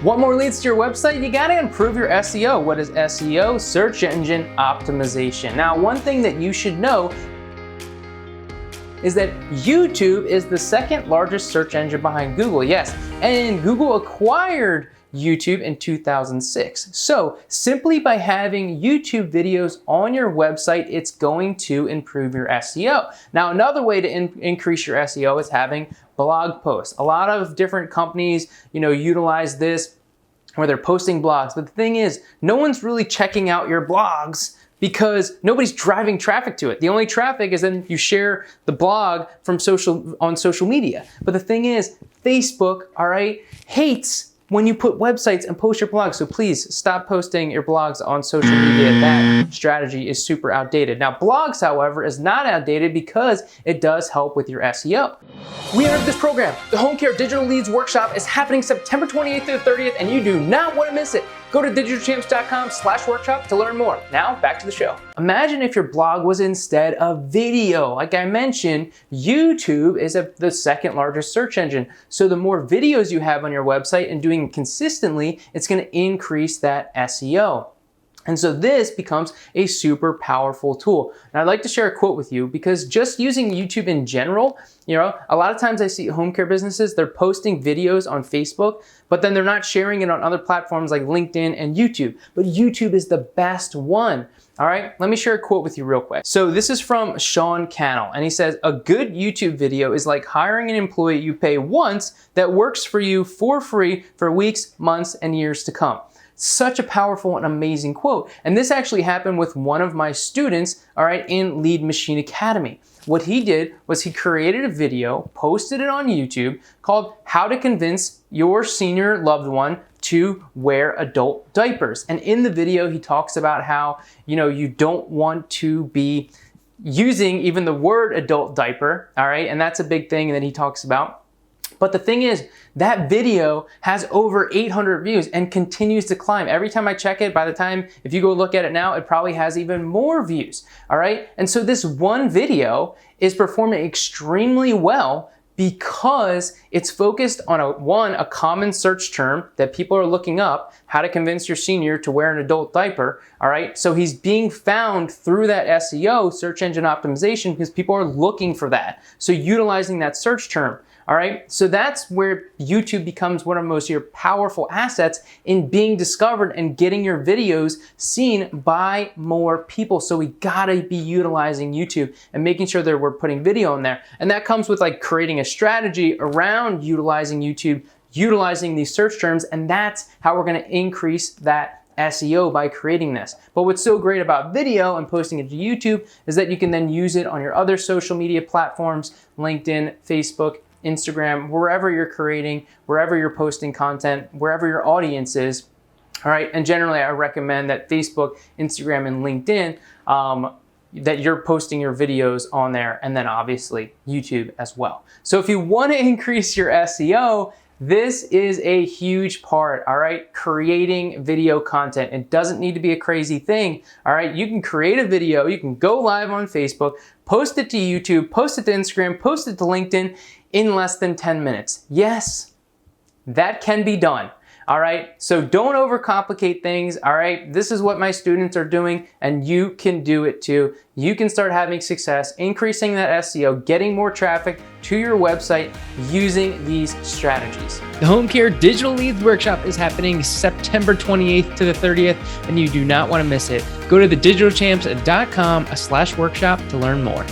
Want more leads to your website? You gotta improve your SEO. What is SEO? Search engine optimization. Now, one thing that you should know is that YouTube is the second largest search engine behind Google. Yes, and Google acquired YouTube in 2006. So simply by having YouTube videos on your website, it's going to improve your SEO. Now, another way to increase your SEO is having blog posts. A lot of different companies, utilize this where they're posting blogs. But the thing is, no one's really checking out your blogs because nobody's driving traffic to it. The only traffic is then you share the blog from on social media. But the thing is, Facebook, all right, hates when you put websites and post your blogs. So please stop posting your blogs on social media. That strategy is super outdated. Now, blogs, however, is not outdated because it does help with your SEO. We entered this program. The Home Care Digital Leads Workshop is happening September 28th to the 30th, and you do not want to miss it. Go to digitalchamps.com/workshop to learn more. Now, back to the show. Imagine if your blog was instead a video. Like I mentioned, YouTube is the second largest search engine. So the more videos you have on your website and doing it consistently, it's going to increase that SEO. And so this becomes a super powerful tool. And I'd like to share a quote with you because just using YouTube in general, a lot of times I see home care businesses, they're posting videos on Facebook, but then they're not sharing it on other platforms like LinkedIn and YouTube. But YouTube is the best one. All right, let me share a quote with you real quick. So this is from Sean Cannell, and he says, "A good YouTube video is like hiring an employee you pay once that works for you for free for weeks, months, and years to come." Such a powerful and amazing quote. And this actually happened with one of my students, all right, in Lead Machine Academy. What he did was he created a video, posted it on YouTube called How to Convince Your Senior Loved One to Wear Adult Diapers. And in the video, he talks about how, you don't want to be using even the word adult diaper, all right? And that's a big thing that he talks about. But the thing is, that video has over 800 views and continues to climb. Every time I check it, by the time, if you go look at it now, it probably has even more views, all right? And so this one video is performing extremely well because it's focused on a common search term that people are looking up, how to convince your senior to wear an adult diaper, all right? So he's being found through that SEO, search engine optimization, because people are looking for that. So utilizing that search term. All right, so that's where YouTube becomes one of the most powerful assets in being discovered and getting your videos seen by more people. So we gotta be utilizing YouTube and making sure that we're putting video in there. And that comes with like creating a strategy around utilizing YouTube, utilizing these search terms, and that's how we're gonna increase that SEO by creating this. But what's so great about video and posting it to YouTube is that you can then use it on your other social media platforms, LinkedIn, Facebook, Instagram, wherever you're creating, wherever you're posting content, wherever your audience is, all right? And generally, I recommend that Facebook, Instagram, and LinkedIn, that you're posting your videos on there, and then obviously YouTube as well. So if you wanna increase your SEO, this is a huge part, all right? Creating video content. It doesn't need to be a crazy thing, all right? You can create a video, you can go live on Facebook, post it to YouTube, post it to Instagram, post it to LinkedIn in less than 10 minutes. Yes, that can be done. All right, so don't overcomplicate things, all right? This is what my students are doing, and you can do it too. You can start having success, increasing that SEO, getting more traffic to your website using these strategies. The Home Care Digital Leads Workshop is happening September 28th to the 30th, and you do not want to miss it. Go to thedigitalchamps.com/workshop to learn more.